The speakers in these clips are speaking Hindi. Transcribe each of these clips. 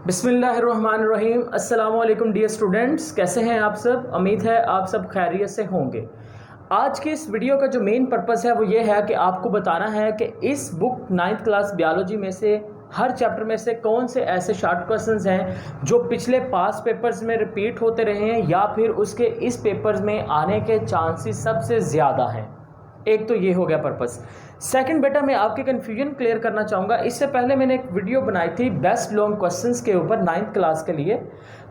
बिस्मिल्लाहिर्रहमानिर्रहीम। अस्सलाम वालेकुम डियर स्टूडेंट्स, कैसे हैं आप सब। उम्मीद है आप सब खैरियत से होंगे। आज की इस वीडियो का जो मेन पर्पस है वो ये है कि आपको बताना है कि इस बुक 9th क्लास बायोलॉजी में से हर चैप्टर में से कौन से ऐसे शॉर्ट क्वेश्चंस हैं जो पिछले पास पेपर्स में रिपीट होते रहे हैं या फिर उसके इस पेपर्स में आने के चांसेस सबसे ज़्यादा हैं। एक तो ये हो गया पर्पस। सेकंड बेटा, मैं आपके कन्फ्यूजन क्लियर करना चाहूँगा। इससे पहले मैंने एक वीडियो बनाई थी बेस्ट लॉन्ग क्वेश्चंस के ऊपर 9th क्लास के लिए।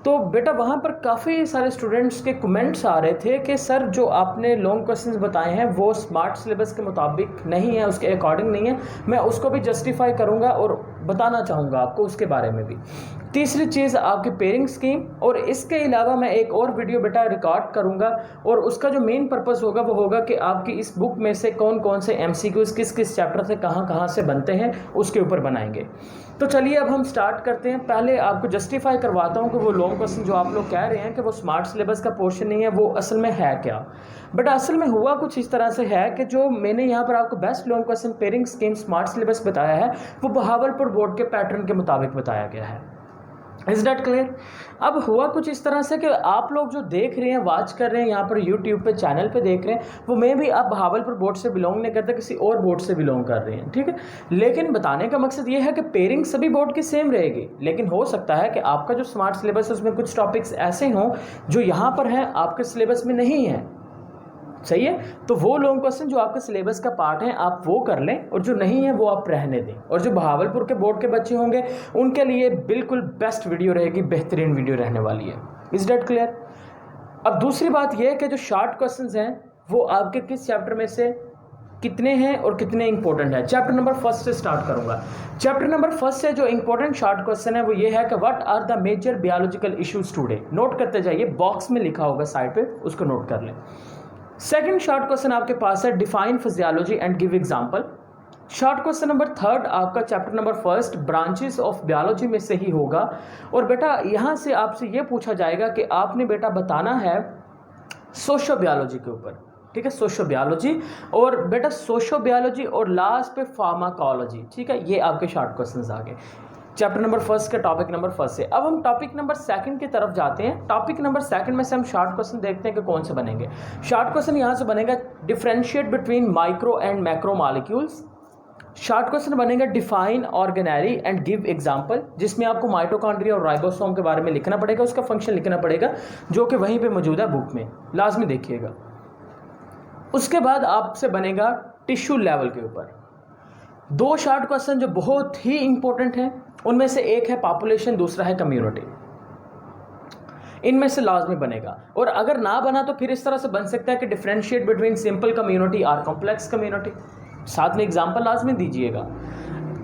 तो बेटा वहाँ पर काफ़ी सारे स्टूडेंट्स के कमेंट्स आ रहे थे कि सर जो आपने लॉन्ग क्वेश्चंस बताए हैं वो स्मार्ट सिलेबस के मुताबिक नहीं है, उसके अकॉर्डिंग नहीं है। मैं उसको भी जस्टिफाई करूँगा और बताना चाहूँगा आपको उसके बारे में भी। तीसरी चीज़ आपकी पेयरिंग स्कीम, और इसके अलावा मैं एक और वीडियो बेटा रिकॉर्ड करूँगा और उसका जो मेन पर्पस होगा वो होगा कि आपकी इस बुक में से कौन कौन से MCQs किस किस चैप्टर से कहाँ कहाँ से बनते हैं उसके ऊपर बनाएंगे। तो चलिए अब हम स्टार्ट करते हैं। पहले आपको जस्टिफाई करवाता हूँ कि वो लॉन्ग क्वेश्चन जो आप लोग कह रहे हैं कि वो स्मार्ट सिलेबस का पोर्शन नहीं है, वो असल में है क्या। बट असल में हुआ कुछ इस तरह से है कि जो मैंने यहाँ पर आपको best long question pairing scheme smart syllabus बताया है वो बहावलपुर बोर्ड के पैटर्न के मुताबिक बताया गया है। Is that clear. अब हुआ कुछ इस तरह से कि आप लोग जो देख रहे हैं, वॉच कर रहे हैं यहाँ पर यूट्यूब पे चैनल पे देख रहे हैं, वो मैं भी आप बहावलपुर बोर्ड से बिलोंग नहीं करता, किसी और बोर्ड से बिलोंग कर रहे हैं, ठीक है। लेकिन बताने का मकसद ये है कि पेयरिंग सभी बोर्ड की सेम रहेगी, लेकिन हो सकता है कि आपका जो स्मार्ट सिलेबस है उसमें कुछ टॉपिक्स ऐसे हों जो यहाँ पर हैं आपके सिलेबस में नहीं है। सही है। तो वो लॉन्ग क्वेश्चन जो आपके सिलेबस का पार्ट है आप वो कर लें और जो नहीं है वो आप रहने दें। और जो बहावलपुर के बोर्ड के बच्चे होंगे उनके लिए बिल्कुल बेस्ट वीडियो रहेगी, बेहतरीन वीडियो रहने वाली है। Is that clear. अब दूसरी बात यह है कि जो शॉर्ट क्वेश्चंस हैं वो आपके किस चैप्टर में से कितने हैं और कितने इंपॉर्टेंट है। चैप्टर नंबर 1 से स्टार्ट करूंगा। चैप्टर नंबर 1 से जो इंपॉर्टेंट शॉर्ट क्वेश्चन है वो ये है कि what are the major biological issues today. Note करते जाइए, बॉक्स में लिखा होगा साइड पे, उसको नोट कर लें। सेकंड शॉर्ट क्वेश्चन आपके पास है define physiology and give example. Short question number 3 आपका chapter number 1 branches of biology में से ही होगा। और बेटा यहाँ से आपसे ये पूछा जाएगा कि आपने बेटा बताना है सोशो बायोलॉजी के ऊपर, ठीक है, सोशो बायोलॉजी। और बेटा सोशो बायोलॉजी और लास्ट पे फार्माकोलॉजी, ठीक है। ये आपके शॉर्ट क्वेश्चंस आ गए चैप्टर नंबर 1 के टॉपिक नंबर 1 से। अब हम टॉपिक नंबर 2 की तरफ जाते हैं। टॉपिक नंबर 2 में से हम शॉर्ट क्वेश्चन देखते हैं कि कौन से बनेंगे। शॉर्ट क्वेश्चन यहाँ से बनेगा differentiate between micro and macro molecules. Short question बनेगा define organelle and give example, जिसमें आपको माइटोकॉन्ड्रिया और राइबोसोम के बारे में लिखना पड़ेगा, उसका फंक्शन लिखना पड़ेगा जो कि वहीं पे मौजूद है बुक में, लाजमी देखिएगा। उसके बाद आपसे बनेगा टिश्यू लेवल के ऊपर 2 शॉर्ट क्वेश्चन जो बहुत ही इंपॉर्टेंट हैं। उनमें से एक है पॉपुलेशन, दूसरा है कम्युनिटी। इनमें से लाजमी बनेगा, और अगर ना बना तो फिर इस तरह से बन सकता है कि डिफरेंशिएट बिटवीन सिंपल कम्युनिटी और कॉम्प्लेक्स कम्युनिटी। साथ में एग्जांपल लाजमी दीजिएगा।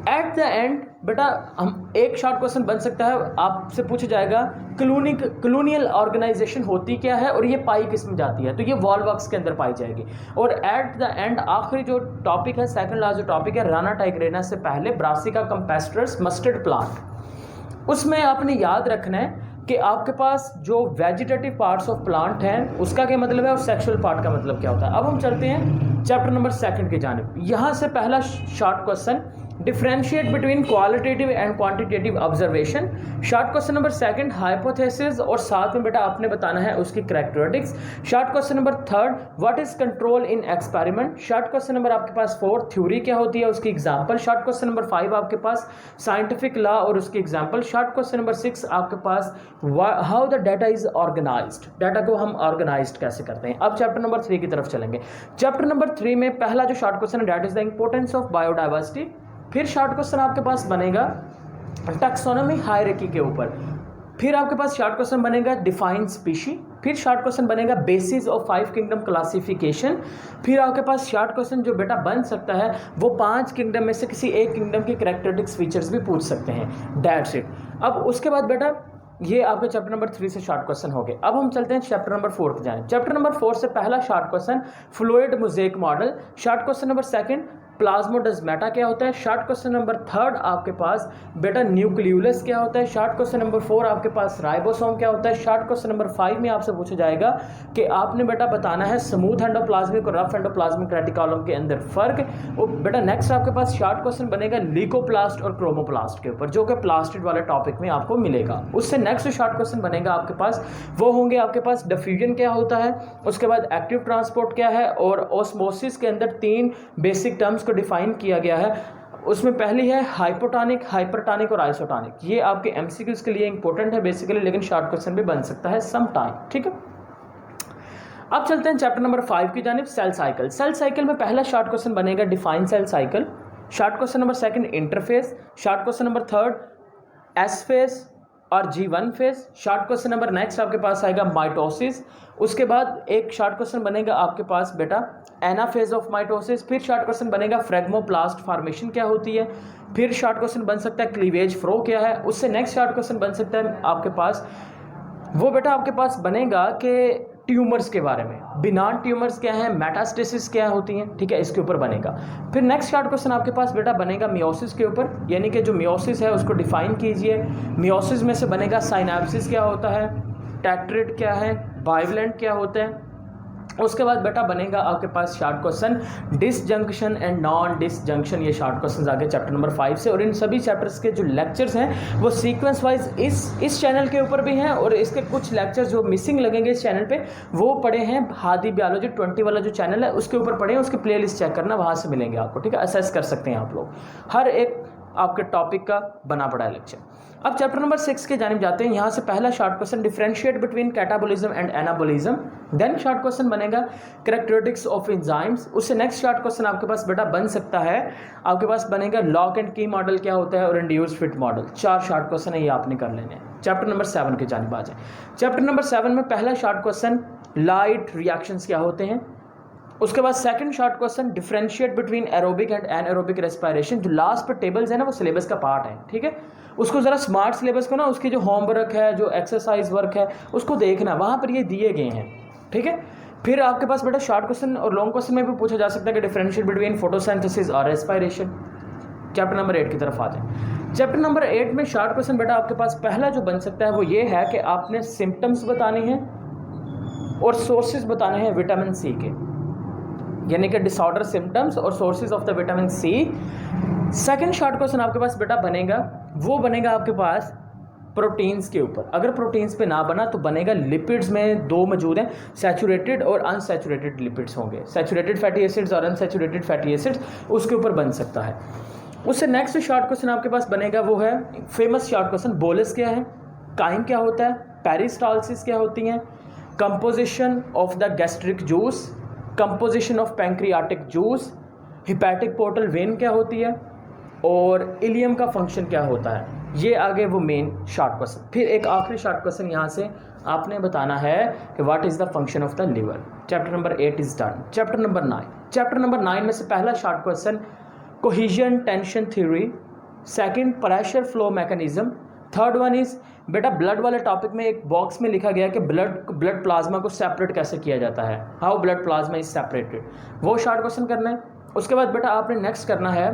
एट द एंड बेटा हम एक शॉर्ट क्वेश्चन बन सकता है, आपसे पूछा जाएगा कॉलोनियल ऑर्गेनाइजेशन होती क्या है और ये पाई किस में जाती है, तो ये वॉलवॉक्स के अंदर पाई जाएगी। और एट द एंड आखिरी जो टॉपिक है, सेकंड लास्ट जो टॉपिक है, राना टाइग्रेना से पहले ब्रासिका कंपेस्ट्रस मस्टर्ड प्लांट। उसमें आपने याद रखना है कि आपके पास जो वेजिटेटिव पार्ट्स ऑफ प्लांट हैं उसका क्या मतलब है और सेक्सुअल पार्ट का मतलब क्या होता है। अब हम चलते हैं चैप्टर नंबर 2 की जानिब। यहाँ से पहला short question differentiate between qualitative and quantitative observation. Short question number 2 hypothesis, और साथ में बेटा आपने बताना है उसकी characteristics. Short question number 3 what is control in experiment. Short question number आपके पास 4 थ्योरी क्या होती है उसकी एग्जांपल। शॉर्ट क्वेश्चन नंबर 5 आपके पास साइंटिफिक लॉ और उसकी एग्जांपल। शॉर्ट क्वेश्चन नंबर 6 आपके पास how the data is organized, data को हम ऑर्गेनाइज्ड कैसे करते हैं। अब चैप्टर नंबर 3 की तरफ चलेंगे। चैप्टर नंबर 3 में पहला जो शॉर्ट क्वेश्चन है that is the importance of biodiversity. फिर शॉर्ट क्वेश्चन आपके पास बनेगा टैक्सोनॉमी हायरार्की के ऊपर। फिर आपके पास शॉर्ट क्वेश्चन बनेगा डिफाइन स्पीशी। फिर शॉर्ट क्वेश्चन बनेगा बेसिस ऑफ 5 किंगडम क्लासिफिकेशन। फिर आपके पास शॉर्ट क्वेश्चन जो बेटा बन सकता है वो 5 किंगडम में से किसी एक किंगडम की कैरेक्टरिस्टिक्स फीचर्स भी पूछ सकते हैं। That's it. अब उसके बाद बेटा ये आपके चैप्टर नंबर 3 से शॉर्ट क्वेश्चन हो गए। अब हम चलते हैं चैप्टर नंबर 4 की जानिब। चैप्टर नंबर 4 से पहला short question fluid mosaic model. Short question number 2 plasmodesmata क्या होता है। शॉर्ट क्वेश्चन नंबर 3 आपके पास बेटा न्यूक्लियोलस क्या होता है। शॉर्ट क्वेश्चन नंबर 4 आपके पास राइबोसोम क्या होता है। शॉर्ट क्वेश्चन नंबर 5 में आपसे पूछा जाएगा कि आपने बेटा बताना है स्मूथ एंडोप्लाज्मिक और रफ एंडोप्लाज्मिक रेटिकुलम के अंदर फर्क। और बेटा नेक्स्ट आपके पास शॉर्ट क्वेश्चन बनेगा ल्यूकोप्लास्ट और क्रोमोप्लास्ट के ऊपर, जो कि प्लास्टिड वाले टॉपिक में आपको मिलेगा। उससे नेक्स्ट शॉर्ट क्वेश्चन बनेगा आपके पास, वो होंगे आपके पास डिफ्यूजन क्या होता है, उसके बाद एक्टिव ट्रांसपोर्ट क्या है, और ऑस्मोसिस के अंदर 3 बेसिक टर्म्स को डिफाइन किया गया है। उसमें पहली है हाइपोटोनिक, हाइपरटोनिक और आइसोटोनिक। ये आपके एमसीक्यूज के लिए इंपॉर्टेंट है बेसिकली, लेकिन शॉर्ट क्वेश्चन भी बन सकता है सम टाइम। ठीक है, अब चलते हैं चैप्टर नंबर 5 की जानिब, सेल साइकिल। सेल साइकिल में पहला शॉर्ट क्वेश्चन बनेगा define cell cycle. Short question number 2 interface. Short question number 3 S phase और G1 phase. Short question number next आपके पास आएगा माइटोसिस। उसके बाद एक शॉर्ट क्वेश्चन बनेगा आपके पास बेटा एनाफेज ऑफ माइटोसिस। फिर शॉर्ट क्वेश्चन बनेगा फ्रेगमोप्लास्ट फॉर्मेशन क्या होती है। फिर शॉर्ट क्वेश्चन बन सकता है क्लीवेज फ्लो क्या है। उससे नेक्स्ट शॉर्ट क्वेश्चन बन सकता है आपके पास, वो बेटा आपके पास बनेगा कि ट्यूमर्स के बारे में, बिनान ट्यूमर्स क्या है, मेटास्टेसिस क्या होती हैं। ठीक है, इसके ऊपर बनेगा। फिर नेक्स्ट शॉर्ट क्वेश्चन आपके पास बेटा बनेगा मियोसिस के ऊपर, यानी कि जो मियोसिस है उसको डिफाइन कीजिए। मियोसिस में से बनेगा साइनेप्सिस क्या होता है, टेट्रिड क्या है, बाइवलेंट क्या होते हैं। उसके बाद बेटा बनेगा आपके पास short question disjunction and non disjunction. ये शॉर्ट क्वेश्चन आगे चैप्टर नंबर 5 से, और इन सभी चैप्टर्स के जो लेक्चर्स हैं वो सीक्वेंस वाइज इस चैनल के ऊपर भी हैं, और इसके कुछ लेक्चर्स जो मिसिंग लगेंगे इस चैनल पे वो पड़े हैं हादी बायोलॉजी 20 वाला जो चैनल है उसके ऊपर पड़े हैं। उसकी प्लेलिस्ट चेक करना, वहाँ से मिलेंगे आपको। ठीक है, असेस कर सकते हैं आप लोग, हर एक आपके टॉपिक का बना पड़ा है लेक्चर। अब चैप्टर नंबर 6 के जानिब जाते हैं। यहाँ से पहला short question differentiate between catabolism and anabolism. Then short question बनेगा कैरेक्टरिस्टिक्स ऑफ एंजाइम्स। उससे नेक्स्ट शॉर्ट क्वेश्चन आपके पास बेटा बन सकता है, आपके पास बनेगा लॉक एंड की मॉडल क्या होता है और induced fit model. 4 short question है, ये आपने कर लेने हैं। चैप्टर नंबर 7 के जानिब आ जाए। चैप्टर नंबर 7 में पहला शॉर्ट क्वेश्चन लाइट रिएक्शंस क्या होते हैं। उसके बाद second short question differentiate between aerobic and anaerobic respiration. जो लास्ट पर टेबल्स है ना वो सिलेबस का पार्ट है। ठीक है, उसको ज़रा स्मार्ट सिलेबस को ना, उसकी जो होमवर्क है, जो एक्सरसाइज वर्क है, उसको देखना, वहाँ पर ये दिए गए हैं। ठीक है, फिर आपके पास बेटा शॉर्ट क्वेश्चन और लॉन्ग क्वेश्चन में भी पूछा जा सकता है कि डिफरेंशिएट बिटवीन फोटोसिंथेसिस और रेस्पिरेशन। चैप्टर नंबर 8 की तरफ आ जाए। चैप्टर नंबर 8 में शॉर्ट क्वेश्चन बेटा आपके पास पहला जो बन सकता है वो ये है कि आपने सिम्टम्स बताने हैं और सोर्सेज बताने हैं विटामिन सी के, यानी कि डिसऑर्डर सिम्टम्स और sources of the vitamin C. Second short question आपके पास बेटा बनेगा, वो बनेगा आपके पास प्रोटीन्स के ऊपर। अगर प्रोटीन्स पे ना बना तो बनेगा लिपिड्स में 2 मौजूद हैं, सैचुरेटेड और अनसैचुरेटेड लिपिड्स होंगे, सैचुरेटेड फैटी एसिड्स और अनसैचुरेटेड फैटी एसिड्स, उसके ऊपर बन सकता है। उससे नेक्स्ट शॉर्ट क्वेश्चन आपके पास बनेगा वो है फेमस शॉर्ट क्वेश्चन बोलस क्या है, काइम क्या होता है, पेरिस्टालसिस क्या होती हैं, composition of the gastric juice, composition of pancreatic juice, hepatic portal vein क्या होती है, और इलियम का फंक्शन क्या होता है। ये आगे वो मेन शॉर्ट क्वेश्चन। फिर एक आखिरी शॉर्ट क्वेश्चन यहाँ से आपने बताना है कि what is the function of the liver. Chapter number 8 is done. Chapter number 9। Chapter number 9 में से पहला short question cohesion tension theory, second pressure flow mechanism, third one is बेटा ब्लड वाले टॉपिक में एक बॉक्स में लिखा गया कि ब्लड प्लाज्मा को सेपरेट कैसे किया जाता है, how blood plasma is separated, वो शॉर्ट क्वेश्चन करना है। उसके बाद बेटा आपने नेक्स्ट करना है,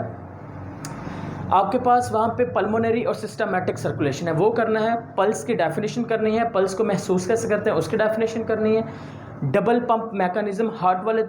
आपके पास वहाँ पे पल्मोनरी और सिस्टमैटिक सर्कुलेशन है, वो करना है। पल्स की डेफिनेशन करनी है, पल्स को महसूस कैसे करते हैं उसकी डेफिनेशन करनी है। डबल पंप मैकेनिज्म हार्ट वाले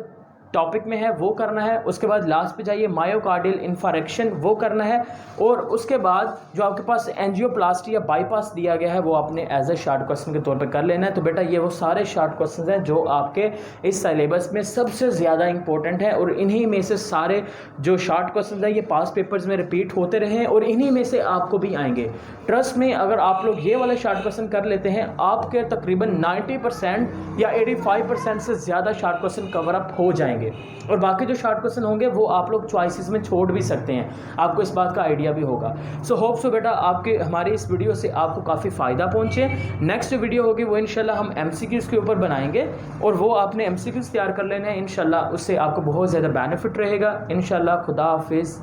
टॉपिक में है, वो करना है। उसके बाद लास्ट पे जाइए मायोकार्डियल इन्फारेक्शन, वो करना है। और उसके बाद जो आपके पास एंजियोप्लास्टी या बाईपास दिया गया है वो आपने एज ए शॉर्ट क्वेश्चन के तौर पे कर लेना है। तो बेटा ये वो सारे शॉर्ट क्वेश्चन हैं जो आपके इस सिलेबस में सबसे ज़्यादा इंपॉर्टेंट है, और इन्हीं में से सारे जो शॉर्ट क्वेश्चन हैं ये पास पेपर्स में रिपीट होते रहे हैं और इन्हीं में से आपको भी आएंगे। ट्रस्ट में अगर आप लोग ये वाले शॉर्ट क्वेश्चन कर लेते हैं आपके तकरीबन 90% या 85% से ज़्यादा शॉर्ट क्वेश्चन कवर अप हो जाएंगे, और बाकी जो शॉर्ट क्वेश्चन होंगे वो आप लोग चॉइसेस में छोड़ भी सकते हैं, आपको इस बात का आइडिया भी होगा। सो होप सो बेटा आपके हमारी इस वीडियो से आपको काफ़ी फ़ायदा पहुंचे। नेक्स्ट वीडियो होगी वो इंशाल्लाह हम एमसीक्यूज़ के ऊपर बनाएंगे, और वो आपने एमसीक्यूज़ तैयार कर लेने हैं इंशाल्लाह, उससे आपको बहुत ज़्यादा बेनिफिट रहेगा इंशाल्लाह। खुदा हाफिज़।